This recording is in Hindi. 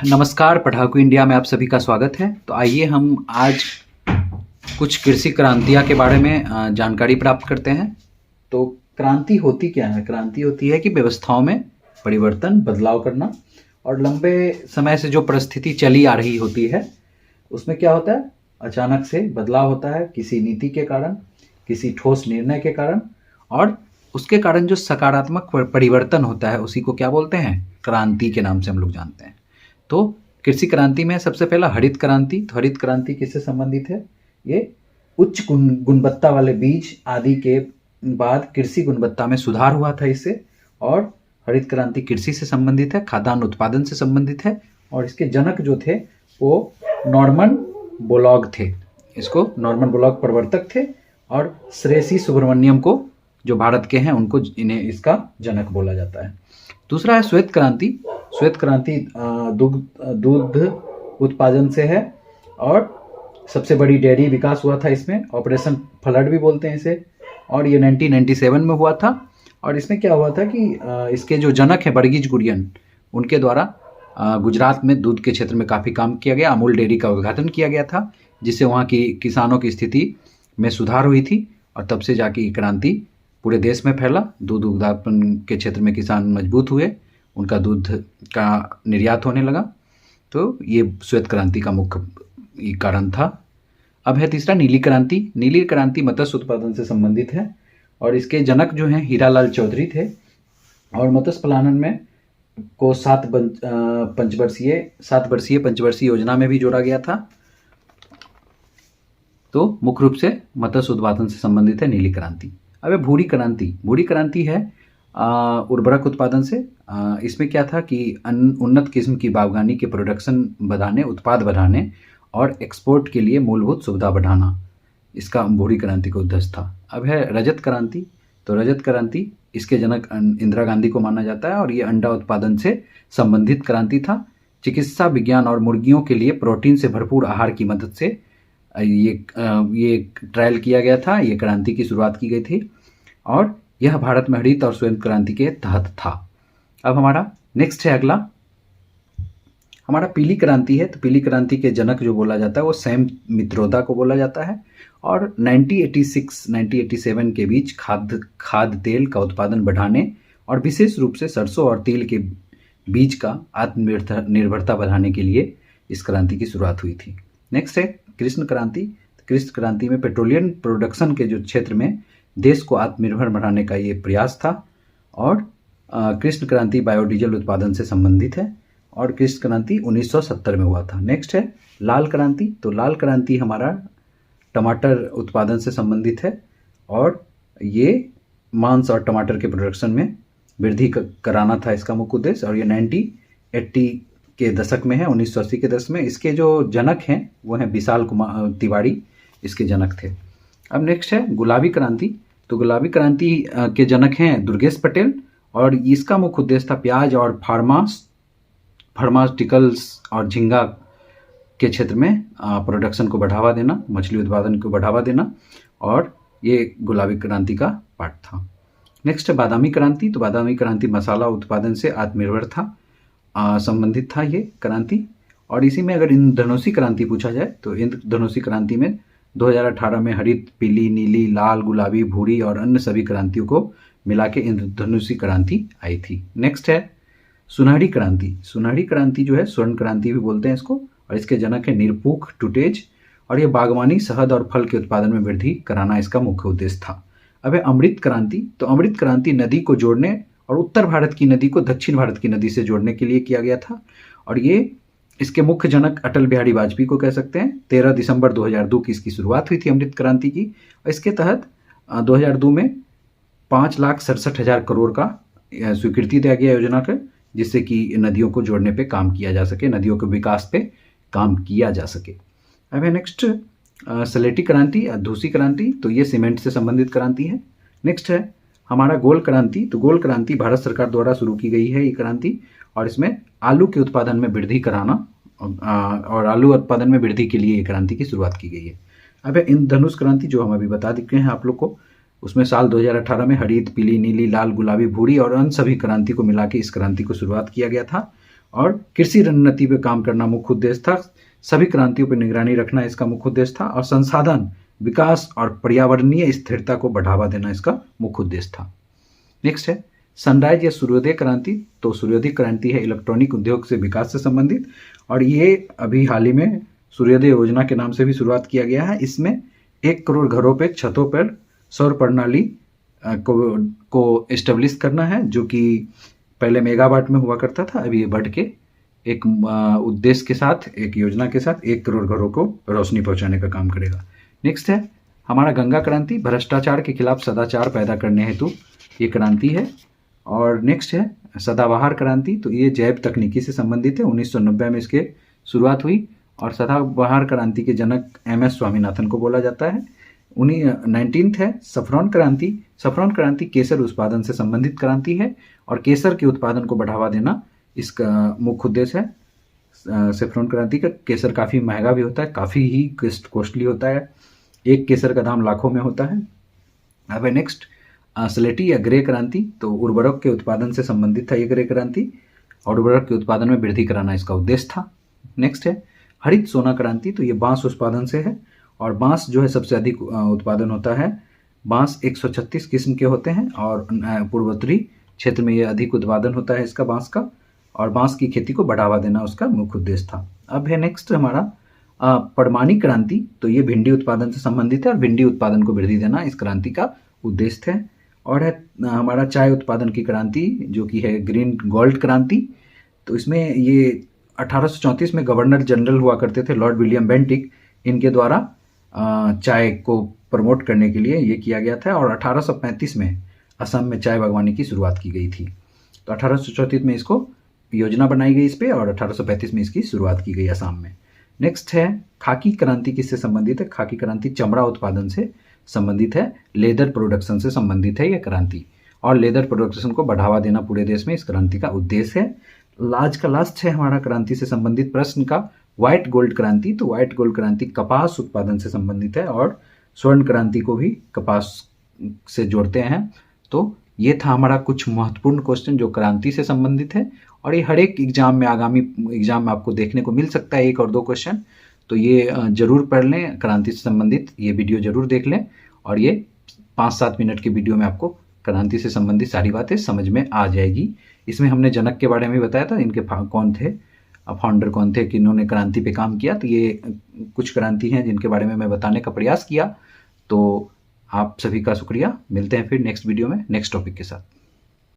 नमस्कार, पढ़ाकू इंडिया में आप सभी का स्वागत है। तो आइए हम आज कुछ कृषि क्रांतियाँ के बारे में जानकारी प्राप्त करते हैं। तो क्रांति होती क्या है? क्रांति होती है कि व्यवस्थाओं में परिवर्तन, बदलाव करना, और लंबे समय से जो परिस्थिति चली आ रही होती है उसमें क्या होता है, अचानक से बदलाव होता है किसी नीति के कारण, किसी ठोस निर्णय के कारण, और उसके कारण जो सकारात्मक परिवर्तन होता है उसी को क्या बोलते हैं? क्रांति के नाम से हम लोग जानते हैं। तो कृषि क्रांति में सबसे पहला हरित क्रांति। तो हरित क्रांति किससे संबंधित है? ये उच्च गुणवत्ता वाले बीज आदि के बाद कृषि गुणवत्ता में सुधार हुआ था इससे, और हरित क्रांति कृषि से संबंधित है, खाद्यान्न उत्पादन से संबंधित है, और इसके जनक जो थे वो नॉर्मन बोरलॉग थे। इसको नॉर्मन बोरलॉग प्रवर्तक थे, और श्रेयसी सुब्रमण्यम को जो भारत के हैं उनको इन्हें इसका जनक बोला जाता है। दूसरा है श्वेत क्रांति। श्वेत क्रांति दूध उत्पादन से है, और सबसे बड़ी डेयरी विकास हुआ था इसमें, ऑपरेशन फ्लड भी बोलते हैं इसे, और ये 1997 में हुआ था। और इसमें क्या हुआ था कि इसके जो जनक हैं वर्गीज कुरियन, उनके द्वारा गुजरात में दूध के क्षेत्र में काफ़ी काम किया गया। अमूल डेयरी का उद्घाटन किया गया था, जिससे वहाँ की किसानों की स्थिति में सुधार हुई थी, और तब से जाके ये क्रांति पूरे देश में फैला। दूध उत्पादन के क्षेत्र में किसान मजबूत हुए, उनका दूध का निर्यात होने लगा। तो ये श्वेत क्रांति का मुख्य कारण था। अब है तीसरा नीली क्रांति। नीली क्रांति मत्स्य उत्पादन से संबंधित है, और इसके जनक जो हैं हीरालाल चौधरी थे, और मत्स्य पालन में को 7 पंचवर्षीय योजना में भी जोड़ा गया था। तो मुख्य रूप से मत्स्य उत्पादन से संबंधित है नीली क्रांति। अब है भूरी क्रांति। भूरी क्रांति है उर्वरक उत्पादन से। इसमें क्या था कि उन्नत किस्म की बागवानी के प्रोडक्शन बढ़ाने, उत्पाद बढ़ाने और एक्सपोर्ट के लिए मूलभूत सुविधा बढ़ाना, इसका भूरी क्रांति का उद्देश्य था। अब है रजत क्रांति। तो रजत क्रांति, इसके जनक इंदिरा गांधी को माना जाता है, और ये अंडा उत्पादन से संबंधित क्रांति था। चिकित्सा विज्ञान और मुर्गियों के लिए प्रोटीन से भरपूर आहार की मदद से ये ट्रायल किया गया था। ये क्रांति की शुरुआत की गई थी, और यह भारत में हरित और श्वेत क्रांति के तहत था। अब हमारा नेक्स्ट है अगला, हमारा पीली क्रांति है। तो पीली क्रांति के जनक जो बोला जाता है वो सैम मित्रोदा को बोला जाता है, और 1986-1987 के बीच खाद्य तेल का उत्पादन बढ़ाने और विशेष रूप से सरसों और तिल के बीज का आत्मनिर्भरता बढ़ाने के लिए इस क्रांति की शुरुआत हुई थी। नेक्स्ट है कृष्ण क्रांति। कृष्ण क्रांति में पेट्रोलियम प्रोडक्शन के जो क्षेत्र में देश को आत्मनिर्भर बनाने का ये प्रयास था, और कृष्ण क्रांति बायोडीजल उत्पादन से संबंधित है, और कृष्ण क्रांति 1970 में हुआ था। नेक्स्ट है लाल क्रांति। तो लाल क्रांति हमारा टमाटर उत्पादन से संबंधित है, और ये मांस और टमाटर के प्रोडक्शन में वृद्धि कराना था इसका मुख्य उद्देश्य, और ये 1980 के दशक में है, 1980 के दशक में। इसके जो जनक हैं वो हैं विशाल कुमार तिवारी, इसके जनक थे। अब नेक्स्ट है गुलाबी क्रांति। तो गुलाबी क्रांति के जनक हैं दुर्गेश पटेल, और इसका मुख्य उद्देश्य था प्याज और फार्मास्यूटिकल्स और झींगा के क्षेत्र में प्रोडक्शन को बढ़ावा देना, मछली उत्पादन को बढ़ावा देना, और ये गुलाबी क्रांति का पार्ट था। नेक्स्ट है बादामी क्रांति। तो बादामी क्रांति मसाला उत्पादन से आत्मनिर्भर था संबंधित था ये क्रांति। और इसी में अगर इंद्रधनुषी क्रांति पूछा जाए तो इंद्रधनुषी क्रांति में 2018 में हरित, पीली, नीली, लाल, गुलाबी, भूरी और अन्य सभी क्रांतियों को मिला के इंद्रधनुषी क्रांति आई थी। नेक्स्ट है सुनहरी क्रांति। सुनहरी क्रांति जो है स्वर्ण क्रांति भी बोलते हैं इसको, और इसके जनक है निरपूख टुटेज, और ये बागवानी, शहद और फल के उत्पादन में वृद्धि कराना इसका मुख्य उद्देश्य था। अब है अमृत क्रांति। तो अमृत क्रांति नदी को जोड़ने और उत्तर भारत की नदी को दक्षिण भारत की नदी से जोड़ने के लिए किया गया था, और ये इसके मुख्य जनक अटल बिहारी वाजपेयी को कह सकते हैं। 13 दिसंबर 2002 की इसकी शुरुआत हुई थी अमृत क्रांति की, और इसके तहत 2002 में 5,67,000 करोड़ का स्वीकृति दिया गया योजना का, जिससे कि नदियों को जोड़ने पे काम किया जा सके, नदियों के विकास पे काम किया जा सके। अब है नेक्स्ट सलेटी क्रांति, धूसी क्रांति। तो ये सीमेंट से संबंधित क्रांति है। नेक्स्ट है हमारा गोल क्रांति। तो गोल क्रांति भारत सरकार द्वारा शुरू की गई है ये क्रांति, और इसमें आलू के उत्पादन में वृद्धि कराना और आलू उत्पादन में वृद्धि के लिए ये क्रांति की शुरुआत की गई है। अब है इंद्रधनुष क्रांति, जो हम अभी बता चुके हैं आप लोग को। उसमें साल 2018 में हरित, पीली, नीली, लाल, गुलाबी, भूरी और अन्य सभी क्रांति को मिला के इस क्रांति को शुरुआत किया गया था, और कृषि रणनीति पे काम करना मुख्य उद्देश्य था। सभी क्रांतियों पर निगरानी रखना इसका मुख्य उद्देश्य था। और संसाधन विकास और पर्यावरणीय स्थिरता को बढ़ावा देना इसका मुख्य उद्देश्य था। नेक्स्ट है सनराइज या सूर्योदय क्रांति। तो सूर्योदय क्रांति है इलेक्ट्रॉनिक उद्योग से विकास से संबंधित, और ये अभी हाल ही में सूर्योदय योजना के नाम से भी शुरुआत किया गया है। इसमें 1 करोड़ घरों पे छतों पर सौर प्रणाली को एस्टेब्लिश करना है, जो कि पहले मेगावाट में हुआ करता था, अभी ये बढ़ के एक उद्देश्य के साथ, एक योजना के साथ 1 करोड़ घरों को रोशनी पहुंचाने का काम करेगा। नेक्स्ट है हमारा गंगा क्रांति, भ्रष्टाचार के खिलाफ सदाचार पैदा करने हेतु ये क्रांति है। और नेक्स्ट है सदाबहार क्रांति, तो ये जैव तकनीकी से संबंधित है। 1990 में इसके शुरुआत हुई और सदाबहार क्रांति के जनक MS स्वामीनाथन को बोला जाता है। 19th है सफ्रॉन क्रांति। सफ्रॉन क्रांति केसर उत्पादन से संबंधित क्रांति है और केसर के उत्पादन को बढ़ावा देना इसका मुख्य उद्देश्य है। सफ्रॉन क्रांति का केसर काफ़ी महंगा भी होता है, काफ़ी ही कॉस्टली होता है, एक केसर का दाम लाखों में होता है। अब है नेक्स्ट स्लेटी या ग्रे क्रांति, तो उर्वरक के उत्पादन से संबंधित था ये ग्रे क्रांति, और उर्वरक के उत्पादन में वृद्धि कराना इसका उद्देश्य था। नेक्स्ट है हरित सोना क्रांति, तो ये बांस उत्पादन से है, और बांस जो है सबसे अधिक उत्पादन होता है। बांस 136 किस्म के होते हैं और पूर्वोत्तरी क्षेत्र में ये अधिक उत्पादन होता है इसका बांस का, और बांस की खेती को बढ़ावा देना उसका मुख्य उद्देश्य था। अब है नेक्स्ट हमारा परमाणु क्रांति, तो ये भिंडी उत्पादन से संबंधित है और भिंडी उत्पादन को वृद्धि देना इस क्रांति का उद्देश्य है। और है हमारा चाय उत्पादन की क्रांति, जो कि है ग्रीन गोल्ड क्रांति। तो इसमें ये 1834 में गवर्नर जनरल हुआ करते थे लॉर्ड विलियम बेंटिक, इनके द्वारा चाय को प्रमोट करने के लिए ये किया गया था। और 1835 में असम में चाय बागवानी की शुरुआत की गई थी। तो 1834 में इसको योजना बनाई गई इस पे, और 1835 में इसकी शुरुआत की गई असम में। नेक्स्ट है खाकी क्रांति, किससे संबंधित है? खाकी क्रांति चमड़ा उत्पादन से संबंधित है, लेदर प्रोडक्शन से संबंधित है यह क्रांति, और लेदर प्रोडक्शन को बढ़ावा देना पूरे देश में इस क्रांति का उद्देश्य है। आज का लास्ट है हमारा क्रांति से संबंधित प्रश्न का व्हाइट गोल्ड क्रांति। तो व्हाइट गोल्ड क्रांति कपास उत्पादन से संबंधित है, और स्वर्ण क्रांति को भी कपास से जोड़ते हैं। तो ये था हमारा कुछ महत्वपूर्ण क्वेश्चन जो क्रांति से संबंधित है, और ये हर एक एग्जाम में, आगामी एग्जाम में आपको देखने को मिल सकता है 1 और 2 क्वेश्चन। तो ये जरूर पढ़ लें, क्रांति से संबंधित ये वीडियो जरूर देख लें, और ये 5-7 मिनट के वीडियो में आपको क्रांति से संबंधित सारी बातें समझ में आ जाएगी। इसमें हमने जनक के बारे में बताया था, इनके कौन थे, फाउंडर कौन थे, किन्होंने क्रांति पे काम किया। तो ये कुछ क्रांति हैं जिनके बारे में मैं बताने का प्रयास किया। तो आप सभी का शुक्रिया। मिलते हैं फिर नेक्स्ट वीडियो में नेक्स्ट टॉपिक के साथ।